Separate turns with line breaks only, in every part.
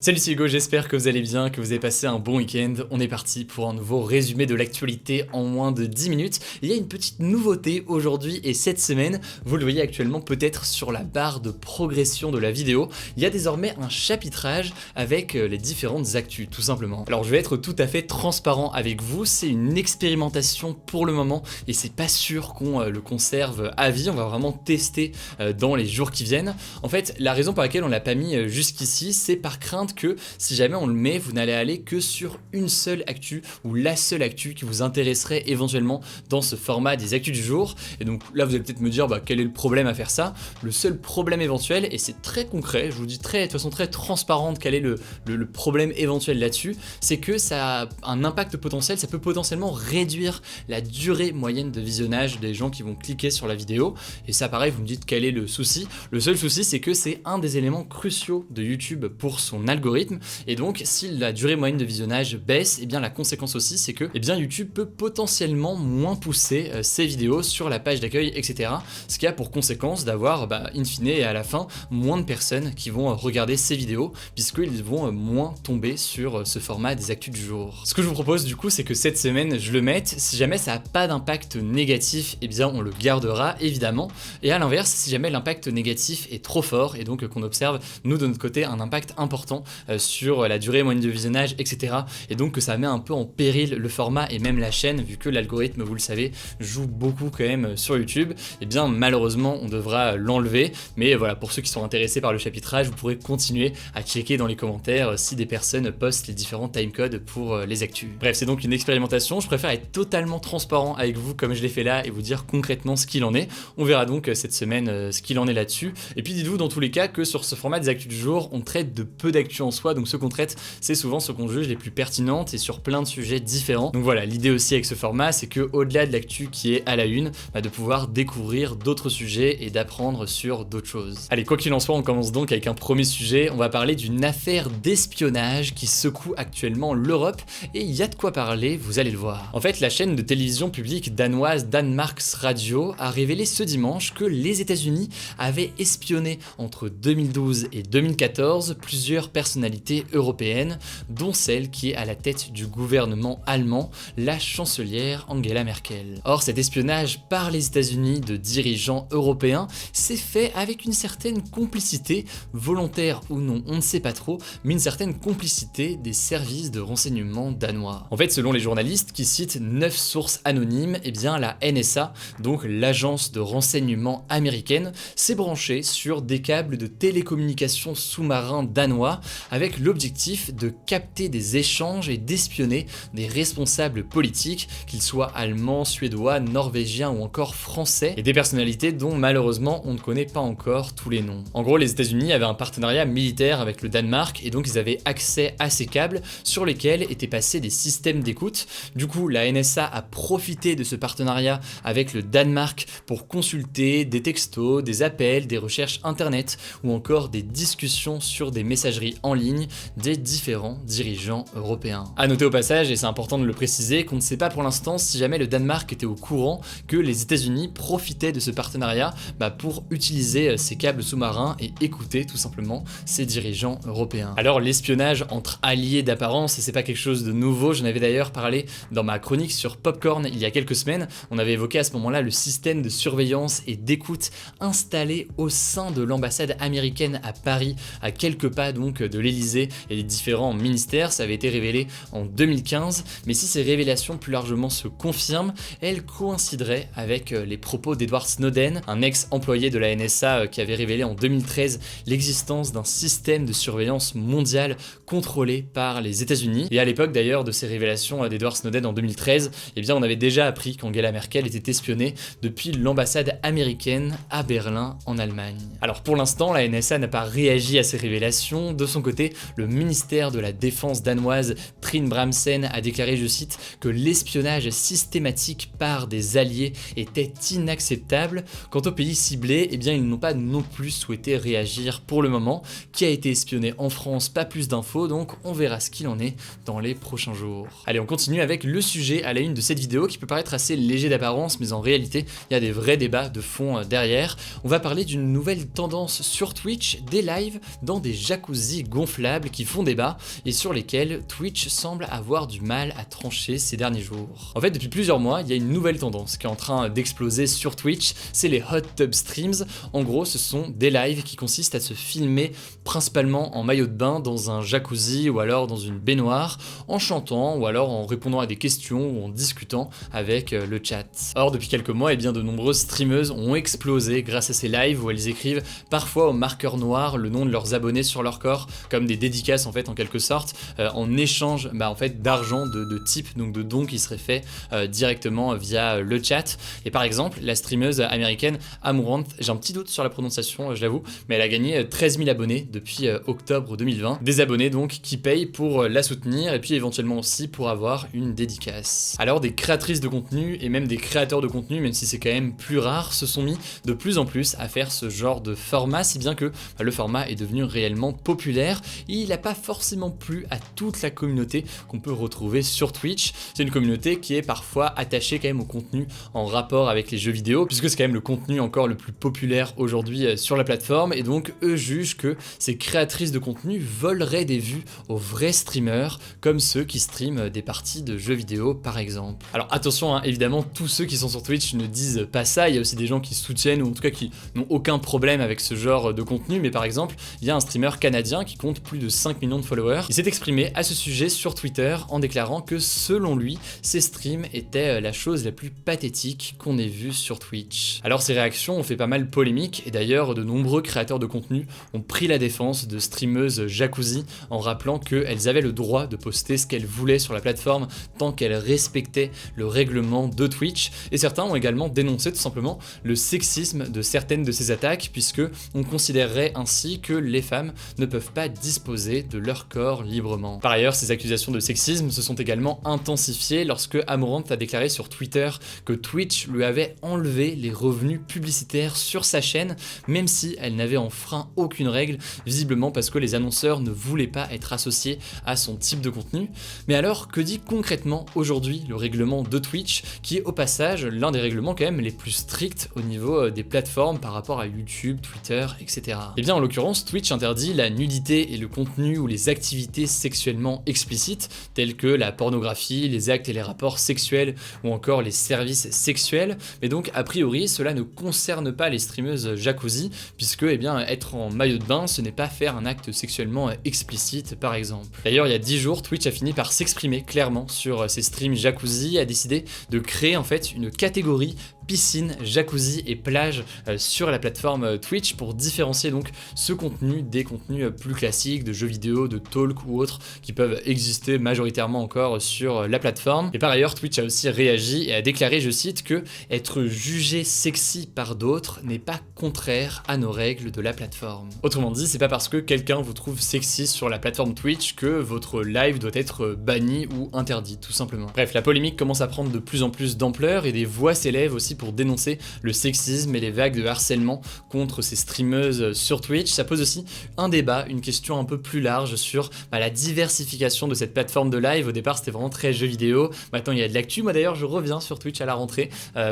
Salut, c'est Hugo, j'espère que vous allez bien, que vous avez passé un bon week-end. On est parti pour un nouveau résumé de l'actualité en moins de 10 minutes. Il y a une petite nouveauté aujourd'hui et cette semaine, vous le voyez actuellement peut-être sur la barre de progression de la vidéo, il y a désormais un chapitrage avec les différentes actus, tout simplement. Alors je vais être tout à fait transparent avec vous, c'est une expérimentation pour le moment et c'est pas sûr qu'on le conserve à vie, on va vraiment tester dans les jours qui viennent. En fait, la raison pour laquelle on l'a pas mis jusqu'ici, c'est par crainte que si jamais on le met, vous n'allez aller que sur une seule actu ou la seule actu qui vous intéresserait éventuellement dans ce format des actus du jour. Et donc là vous allez peut-être me dire quel est le problème à faire ça. Le seul problème éventuel, et c'est très concret, je vous dis de façon très transparente quel est le problème éventuel là-dessus, c'est que ça a un impact potentiel, ça peut potentiellement réduire la durée moyenne de visionnage des gens qui vont cliquer sur la vidéo. Et ça pareil, vous me dites quel est le souci. Le seul souci c'est que c'est un des éléments cruciaux de YouTube pour son algorithme, et donc si la durée moyenne de visionnage baisse, et bien la conséquence aussi c'est que YouTube peut potentiellement moins pousser ses vidéos sur la page d'accueil, etc. Ce qui a pour conséquence d'avoir in fine et à la fin moins de personnes qui vont regarder ces vidéos puisqu'ils vont moins tomber sur ce format des actus du jour. Ce que je vous propose du coup c'est que cette semaine je le mette, si jamais ça n'a pas d'impact négatif, et bien on le gardera évidemment, et à l'inverse si jamais l'impact négatif est trop fort et donc qu'on observe nous de notre côté un impact important sur la durée moyenne de visionnage, etc. Et donc que ça met un peu en péril le format et même la chaîne, vu que l'algorithme, vous le savez, joue beaucoup quand même sur YouTube, et bien malheureusement on devra l'enlever. Mais voilà, pour ceux qui sont intéressés par le chapitrage, vous pourrez continuer à checker dans les commentaires si des personnes postent les différents timecodes pour les actus. Bref, c'est donc une expérimentation, je préfère être totalement transparent avec vous comme je l'ai fait là et vous dire concrètement ce qu'il en est. On verra donc cette semaine ce qu'il en est là-dessus. Et puis dites-vous dans tous les cas que sur ce format des actus du jour, on traite de peu d'actu en soi, donc ce qu'on traite c'est souvent ce qu'on juge les plus pertinentes et sur plein de sujets différents. Donc voilà, l'idée aussi avec ce format c'est que au-delà de l'actu qui est à la une, de pouvoir découvrir d'autres sujets et d'apprendre sur d'autres choses. Allez, quoi qu'il en soit, on commence donc avec un premier sujet. On va parler d'une affaire d'espionnage qui secoue actuellement l'Europe, et il y a de quoi parler, vous allez le voir. En fait, la chaîne de télévision publique danoise Danmarks Radio a révélé ce dimanche que les États-Unis avaient espionné entre 2012 et 2014 plusieurs personnalités européennes, dont celle qui est à la tête du gouvernement allemand, la chancelière Angela Merkel. Or, cet espionnage par les États-Unis de dirigeants européens s'est fait avec une certaine complicité, volontaire ou non, on ne sait pas trop, mais une certaine complicité des services de renseignement danois. En fait, selon les journalistes qui citent 9 sources anonymes, et bien la NSA, donc l'agence de renseignement américaine, s'est branchée sur des câbles de télécommunications sous-marins danois avec l'objectif de capter des échanges et d'espionner des responsables politiques, qu'ils soient allemands, suédois, norvégiens ou encore français, et des personnalités dont malheureusement on ne connaît pas encore tous les noms. En gros, les États-Unis avaient un partenariat militaire avec le Danemark et donc ils avaient accès à ces câbles sur lesquels étaient passés des systèmes d'écoute. Du coup, la NSA a profité de ce partenariat avec le Danemark pour consulter des textos, des appels, des recherches internet ou encore des discussions sur des messageries en ligne des différents dirigeants européens. A noter au passage, et c'est important de le préciser, qu'on ne sait pas pour l'instant si jamais le Danemark était au courant que les États-Unis profitaient de ce partenariat pour utiliser ces câbles sous-marins et écouter tout simplement ces dirigeants européens. Alors l'espionnage entre alliés d'apparence, et c'est pas quelque chose de nouveau, j'en avais d'ailleurs parlé dans ma chronique sur Popcorn il y a quelques semaines, on avait évoqué à ce moment-là le système de surveillance et d'écoute installé au sein de l'ambassade américaine à Paris, à quelques pas donc de l'Elysée et des différents ministères. Ça avait été révélé en 2015, mais si ces révélations plus largement se confirment, elles coïncideraient avec les propos d'Edward Snowden, un ex-employé de la NSA qui avait révélé en 2013 l'existence d'un système de surveillance mondial contrôlé par les États-Unis. Et à l'époque d'ailleurs de ces révélations d'Edward Snowden en 2013, on avait déjà appris qu'Angela Merkel était espionnée depuis l'ambassade américaine à Berlin en Allemagne. Alors pour l'instant, la NSA n'a pas réagi à ces révélations. De son côté, le ministère de la Défense danoise Trine Bramsen a déclaré, je cite, que l'espionnage systématique par des alliés était inacceptable. Quant aux pays ciblés, ils n'ont pas non plus souhaité réagir pour le moment. Qui a été espionné en France, pas plus d'infos, donc on verra ce qu'il en est dans les prochains jours. Allez, on continue avec le sujet à la une de cette vidéo qui peut paraître assez léger d'apparence, mais en réalité, il y a des vrais débats de fond derrière. On va parler d'une nouvelle tendance sur Twitch, des lives dans des jacuzzis gonflables qui font débat et sur lesquels Twitch semble avoir du mal à trancher ces derniers jours. En fait, depuis plusieurs mois, il y a une nouvelle tendance qui est en train d'exploser sur Twitch, c'est les hot tub streams. En gros, ce sont des lives qui consistent à se filmer principalement en maillot de bain dans un jacuzzi ou alors dans une baignoire, en chantant ou alors en répondant à des questions ou en discutant avec le chat. Or, depuis quelques mois, bien de nombreuses streameuses ont explosé grâce à ces lives où elles écrivent parfois au marqueur noir le nom de leurs abonnés sur leur corps, comme des dédicaces en fait en quelque sorte, en échange en fait d'argent de type, donc de dons qui seraient faits directement via le chat. Et par exemple, la streameuse américaine Amouranth, j'ai un petit doute sur la prononciation, je l'avoue, mais elle a gagné 13 000 abonnés depuis octobre 2020. Des abonnés donc qui payent pour la soutenir et puis éventuellement aussi pour avoir une dédicace. Alors des créatrices de contenu et même des créateurs de contenu, même si c'est quand même plus rare, se sont mis de plus en plus à faire ce genre de format, si bien que le format est devenu réellement populaire et il n'a pas forcément plu à toute la communauté qu'on peut retrouver sur Twitch. C'est une communauté qui est parfois attachée quand même au contenu en rapport avec les jeux vidéo, puisque c'est quand même le contenu encore le plus populaire aujourd'hui sur la plateforme, et donc eux jugent que ces créatrices de contenu voleraient des vues aux vrais streamers, comme ceux qui streament des parties de jeux vidéo par exemple. Alors attention, hein, évidemment tous ceux qui sont sur Twitch ne disent pas ça, il y a aussi des gens qui soutiennent ou en tout cas qui n'ont aucun problème avec ce genre de contenu, mais par exemple il y a un streamer canadien qui compte plus de 5 millions de followers, il s'est exprimé à ce sujet sur Twitter en déclarant que selon lui ces streams étaient la chose la plus pathétique qu'on ait vue sur Twitch. Alors ces réactions ont fait pas mal polémique et d'ailleurs de nombreux créateurs de contenu ont pris la défense de streameuses jacuzzi en rappelant qu'elles avaient le droit de poster ce qu'elles voulaient sur la plateforme tant qu'elles respectaient le règlement de Twitch, et certains ont également dénoncé tout simplement le sexisme de certaines de ces attaques, puisque on considérerait ainsi que les femmes ne peuvent pas disposer de leur corps librement. Par ailleurs, ces accusations de sexisme se sont également intensifiées lorsque Amouranth a déclaré sur Twitter que Twitch lui avait enlevé les revenus publicitaires sur sa chaîne, même si elle n'avait enfreint aucune règle, visiblement parce que les annonceurs ne voulaient pas être associés à son type de contenu. Mais alors, que dit concrètement aujourd'hui le règlement de Twitch, qui est au passage l'un des règlements quand même les plus stricts au niveau des plateformes par rapport à YouTube, Twitter, etc. Et bien en l'occurrence, Twitch interdit la nudité et le contenu ou les activités sexuellement explicites, telles que la pornographie, les actes et les rapports sexuels ou encore les services sexuels, mais donc a priori cela ne concerne pas les streameuses jacuzzi, puisque être en maillot de bain ce n'est pas faire un acte sexuellement explicite par exemple. D'ailleurs il y a 10 jours, Twitch a fini par s'exprimer clairement sur ces streams jacuzzi, a décidé de créer en fait une catégorie piscine, jacuzzi et plage sur la plateforme Twitch pour différencier donc ce contenu des contenus plus classiques de jeux vidéo, de talk ou autres qui peuvent exister majoritairement encore sur la plateforme. Et par ailleurs, Twitch a aussi réagi et a déclaré, je cite, que être jugé sexy par d'autres n'est pas contraire à nos règles de la plateforme. Autrement dit, c'est pas parce que quelqu'un vous trouve sexy sur la plateforme Twitch que votre live doit être banni ou interdit, tout simplement. Bref, la polémique commence à prendre de plus en plus d'ampleur et des voix s'élèvent aussi pour dénoncer le sexisme et les vagues de harcèlement contre ces streameuses sur Twitch. Ça pose aussi un débat, une question un peu plus large sur la diversification de cette plateforme de live. Au départ c'était vraiment très jeux vidéo, maintenant il y a de l'actu. Moi d'ailleurs je reviens sur Twitch à la rentrée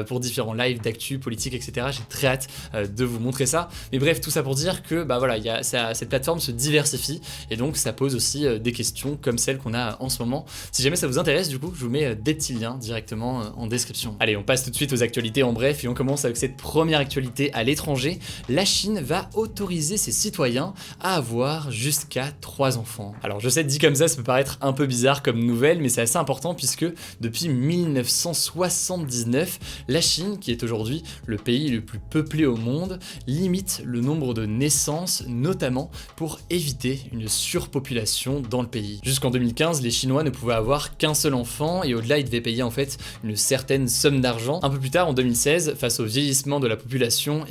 pour différents lives d'actu, politique, etc. J'ai très hâte de vous montrer ça. Mais bref, tout ça pour dire que cette plateforme se diversifie et donc ça pose aussi des questions comme celles qu'on a en ce moment. Si jamais ça vous intéresse, du coup je vous mets des petits liens directement en description. Allez, on passe tout de suite aux actualités en bref et on commence avec cette première actualité à l'étranger. La Chine va autoriser ses citoyens à avoir jusqu'à 3 enfants. Alors je sais, dit comme ça peut paraître un peu bizarre comme nouvelle, mais c'est assez important puisque depuis 1979, la Chine, qui est aujourd'hui le pays le plus peuplé au monde, limite le nombre de naissances, notamment pour éviter une surpopulation dans le pays. Jusqu'en 2015, les Chinois ne pouvaient avoir qu'un seul enfant et au-delà, ils devaient payer en fait une certaine somme d'argent. Un peu plus tard, en 2016, face au vieillissement de la population,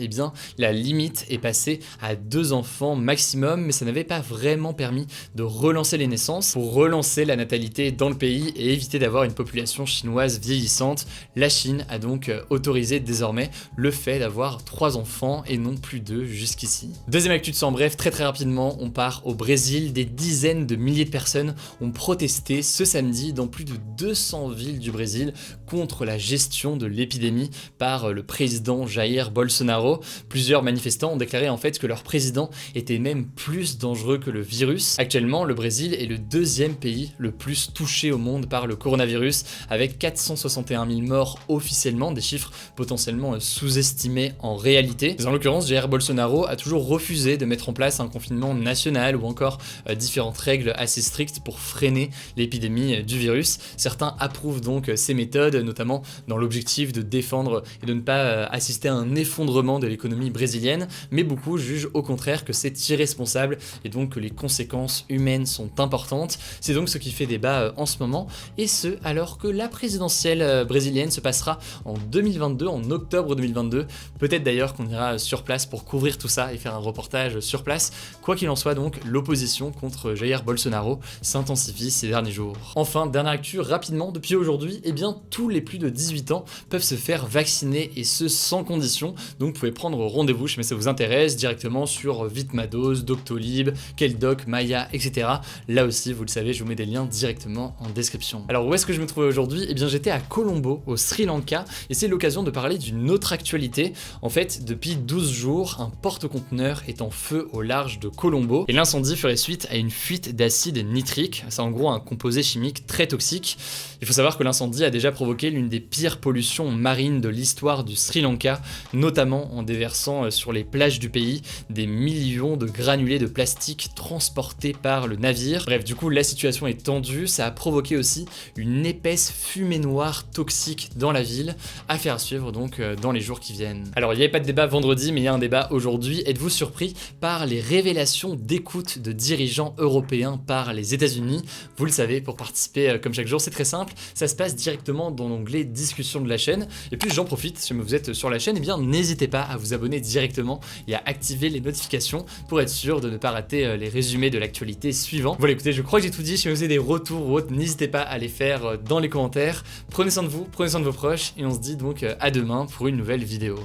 la limite est passée à 2 enfants maximum, mais ça n'avait pas vraiment permis de relancer les naissances. Pour relancer la natalité dans le pays et éviter d'avoir une population chinoise vieillissante, la Chine a donc autorisé désormais le fait d'avoir 3 enfants et non plus 2 jusqu'ici. Deuxième actu de 100 bref, très rapidement, on part au Brésil. Des dizaines de milliers de personnes ont protesté ce samedi dans plus de 200 villes du Brésil contre la gestion de l'épidémie par le président Jair Bolsonaro. Plusieurs manifestants ont déclaré en fait que leur président était même plus dangereux que le virus. Actuellement, le Brésil est le deuxième pays le plus touché au monde par le coronavirus, avec 461 000 morts officiellement, des chiffres potentiellement sous-estimés en réalité. Mais en l'occurrence, Jair Bolsonaro a toujours refusé de mettre en place un confinement national ou encore différentes règles assez strictes pour freiner l'épidémie du virus. Certains approuvent donc ces méthodes, notamment dans l'objectif de défendre et de ne pas assister à un effondrement de l'économie brésilienne, mais beaucoup jugent au contraire que c'est irresponsable et donc que les conséquences humaines sont importantes. C'est donc ce qui fait débat en ce moment, et ce alors que la présidentielle brésilienne se passera en 2022, en octobre 2022. Peut-être d'ailleurs qu'on ira sur place pour couvrir tout ça et faire un reportage sur place. Quoi qu'il en soit donc, l'opposition contre Jair Bolsonaro s'intensifie ces derniers jours. Enfin, dernière actu rapidement, depuis aujourd'hui, eh bien tous les plus de 18 ans peuvent se faire vacciner, et ce sans condition. Donc vous pouvez prendre rendez-vous si ça vous intéresse directement sur Vitmados, Doctolib, Keldoc, Maya, etc. Là aussi, vous le savez, je vous mets des liens directement en description. Alors où est-ce que je me trouvais aujourd'hui? Eh bien j'étais à Colombo, au Sri Lanka, et c'est l'occasion de parler d'une autre actualité. En fait, depuis 12 jours, un porte-conteneur est en feu au large de Colombo, et l'incendie ferait suite à une fuite d'acide nitrique. C'est en gros un composé chimique très toxique. Il faut savoir que l'incendie a déjà provoqué l'une des pires pollutions marines de l'histoire du Sri Lanka, notamment en déversant sur les plages du pays des millions de granulés de plastique transportés par le navire. Bref, du coup, la situation est tendue, ça a provoqué aussi une épaisse fumée noire toxique dans la ville. Affaire à suivre donc dans les jours qui viennent. Alors, il n'y avait pas de débat vendredi, mais il y a un débat aujourd'hui. Êtes-vous surpris par les révélations d'écoute de dirigeants européens par les États-Unis? Vous le savez, pour participer comme chaque jour, c'est très simple. Ça se passe directement dans l'onglet discussion de la chaîne. Et puis j'en profite, si vous êtes sur la chaîne, eh bien n'hésitez pas à vous abonner directement et à activer les notifications pour être sûr de ne pas rater les résumés de l'actualité suivants. Voilà, écoutez, je crois que j'ai tout dit. Si vous avez des retours ou autres, n'hésitez pas à les faire dans les commentaires. Prenez soin de vous, prenez soin de vos proches, et on se dit donc à demain pour une nouvelle vidéo.